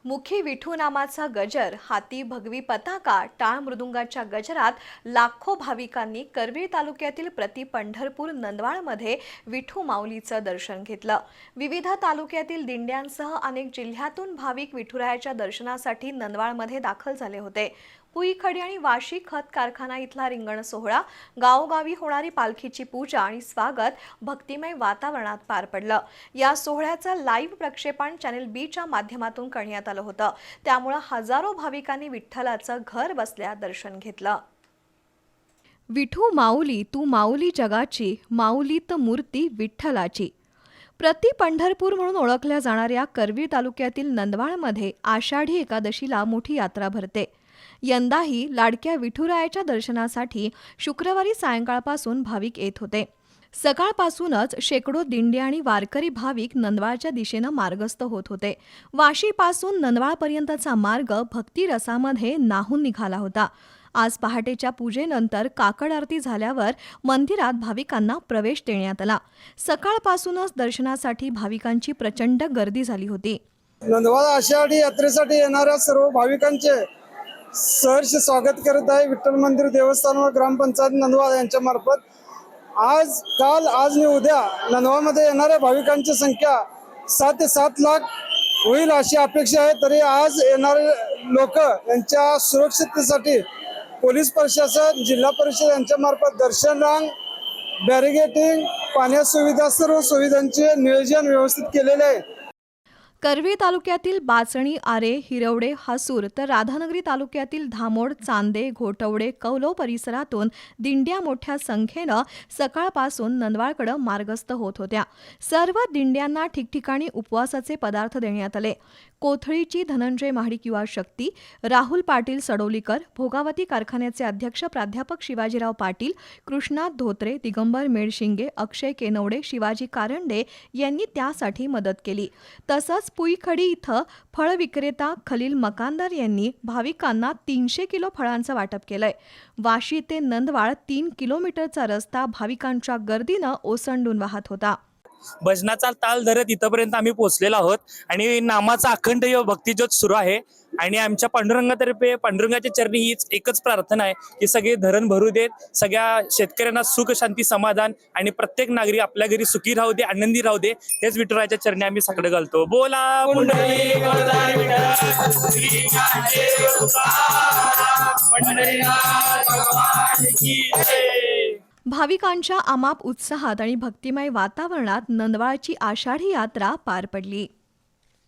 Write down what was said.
मुखी विठू नामाचा गजर, हाती भगवी पताका, टाळ मृदुंगाच्या गजरात लाखो भाविकांनी करवीर तालुक्यातील प्रति पंढरपूर नंदवाळमध्ये विठू माऊलीचं दर्शन घेतलं। विविध तालुक्यातील दिंड्यांसह अनेक जिल्ह्यातून भाविक विठुरायाच्या दर्शनासाठी नंदवाळमध्ये दाखल झाले होते। पुईखडी आणि वाशी खत कारखाना इथला रिंगण सोहळा, गावोगावी होणारी पालखीची पूजा आणि स्वागत भक्तिमय वातावरणात पार पडलं। या सोहळ्याचं लाईव्ह प्रक्षेपण चॅनल बी च्या माध्यमातून करण्यात आलं होतं, त्यामुळे हजारो भाविकांनी विठ्ठलाचं घर बसल्या दर्शन घेतलं। विठू माऊली तू माऊली जगाची, माऊलीत मूर्ती विठ्ठलाची। प्रति पंढरपूर म्हणून ओळखल्या जाणाऱ्या करवीर तालुक्यातील नंदवाळमध्ये आषाढी एकादशीला मोठी यात्रा भरते। यंदाही लाडक्या विठुरायाच्या दर्शनासाठी शुक्रवारी सायंकाळपासून भाविक येत होते। सकाळपासूनच शेकडो दिंड्या आणि वारकरी भाविक नंदवाळच्या दिशेनं मार्गस्थ होत होते। वाशीपासून नंदवाळपर्यंतचा मार्ग भक्ती रसामध्ये न्हाऊन निघाला होता। आज पहाटेच्या पूजेनंतर काकड आरती झाल्यावर मंदिरात भाविकांना प्रवेश देण्यात आला। सकाळपासूनच दर्शनासाठी भाविकांची प्रचंड गर्दी झाली होती। नंदवाळ आषाढी यात्रेसाठी येणाऱ्या सर्व भाविकांचे सहर्ष स्वागत करत आहे विठ्ठल मंदिर देवस्थान व ग्रामपंचायत नंदवाळ यांच्या मार्फत। आज आणि उद्या नंदवाळमध्ये येणाऱ्या भाविकांची संख्या 6 ते 7 लाख होईल अशी अपेक्षा आहे। तरी आज येणारे लोक यांच्या सुरक्षिततेसाठी पोलीस प्रशासन, जिल्हा परिषद यांच्या मार्फत दर्शन रांग, बॅरिगेटिंग, पाण्याची सुविधा, सर्व सुविधांचे नियोजन व्यवस्थित केलेले आहे। करवीर तालुक्यातील बाचणी, आरे, हिरवडे, हसूर तर राधानगरी तालुक्यातील धामोड, चांदे, घोटवडे, कौलो परिसरातून दिंड्या मोठ्या संख्येनं सकाळपासून नंदवाळकडे मार्गस्थ होत होत्या। सर्व दिंड्यांना ठिकठिकाणी उपवासाचे पदार्थ देण्यात आले। कोथळीची धनंजय महाडिक युवा शक्ती, राहुल पाटील सडोलीकर, भोगावती कारखान्याचे अध्यक्ष प्राध्यापक शिवाजीराव पाटील, कृष्णात धोत्रे, दिगंबर मेडशिंगे, अक्षय केनवडे, शिवाजी कारंडे यांनी त्यासाठी मदत केली। तसंच पुईखडी इथं फळ विक्रेता खलील मकानदार यांनी भाविकांना 300 किलो फळांचं वाटप केलंय। वाशी ते नंदवाळ 3 किलोमीटरचा रस्ता भाविकांच्या गर्दीनं ओसंडून वाहत होता। भजनाचा ताल धरत इथपर्यंत आम्ही पोहोचलेलो आहोत आणि नामाचा अखंड भक्तिज्योत सुरू आहे। आणि आमच्या पांडुरंगातर्फे पांडुरंगाच्या चरणी हीच एकच प्रार्थना आहे की सगळे धरण भरू देत, सगळ्या शेतकऱ्यांना सुख, शांती, समाधान आणि प्रत्येक नागरिक आपल्या घरी सुखी राहू दे, आनंदी राहू दे, हेच विठुरायाच्या चरणी आम्ही सगळं घालतो। बोला पुंडलिक वरदाय भाविकांच्या अमाप उत्साहात आणि भक्तिमय वातावरणात नंदवाळची आषाढी यात्रा पार पडली।